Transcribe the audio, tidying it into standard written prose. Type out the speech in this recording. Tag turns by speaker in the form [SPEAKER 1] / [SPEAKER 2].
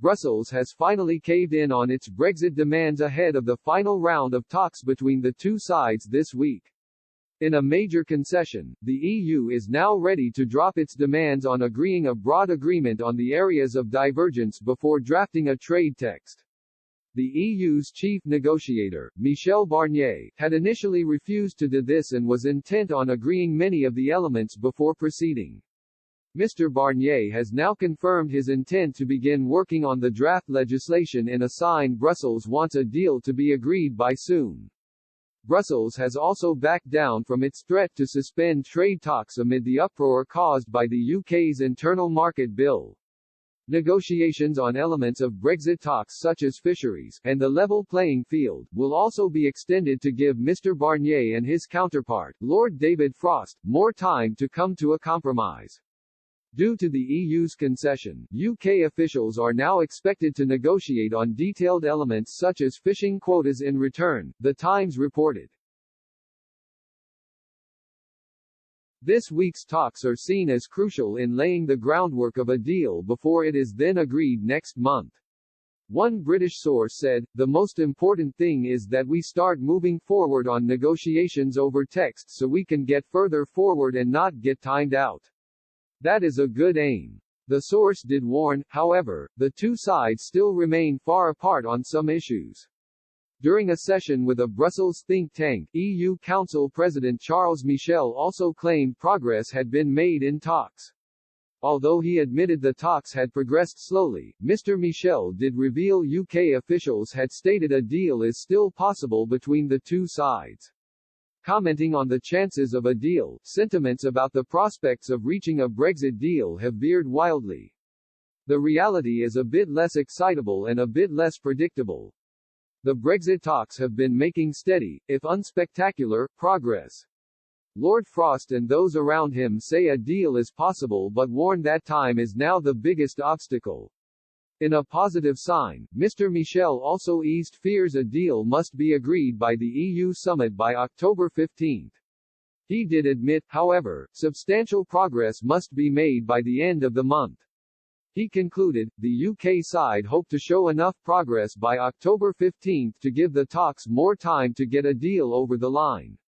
[SPEAKER 1] Brussels has finally caved in on its Brexit demands ahead of the final round of talks between the two sides this week. In a major concession, the EU is now ready to drop its demands on agreeing a broad agreement on the areas of divergence before drafting a trade text. The EU's chief negotiator, Michel Barnier, had initially refused to do this and was intent on agreeing many of the elements before proceeding. Mr. Barnier has now confirmed his intent to begin working on the draft legislation in a sign Brussels wants a deal to be agreed by soon. Brussels has also backed down from its threat to suspend trade talks amid the uproar caused by the UK's internal market bill. Negotiations on elements of Brexit talks such as fisheries, and the level playing field, will also be extended to give Mr. Barnier and his counterpart, Lord David Frost, more time to come to a compromise. Due to the EU's concession, UK officials are now expected to negotiate on detailed elements such as fishing quotas in return, The Times reported. This week's talks are seen as crucial in laying the groundwork of a deal before it is then agreed next month. One British source said, "The most important thing is that we start moving forward on negotiations over text so we can get further forward and not get timed out. That is a good aim." The source did warn, however, the two sides still remain far apart on some issues. During a session with a Brussels think tank, EU Council President Charles Michel also claimed progress had been made in talks. Although he admitted the talks had progressed slowly, Mr. Michel did reveal UK officials had stated a deal is still possible between the two sides. Commenting on the chances of a deal, sentiments about the prospects of reaching a Brexit deal have veered wildly. The reality is a bit less excitable and a bit less predictable. The Brexit talks have been making steady, if unspectacular, progress. Lord Frost and those around him say a deal is possible but warn that time is now the biggest obstacle. In a positive sign, Mr. Michel also eased fears a deal must be agreed by the EU summit by October 15. He did admit, however, substantial progress must be made by the end of the month. He concluded, the UK side hoped to show enough progress by October 15 to give the talks more time to get a deal over the line.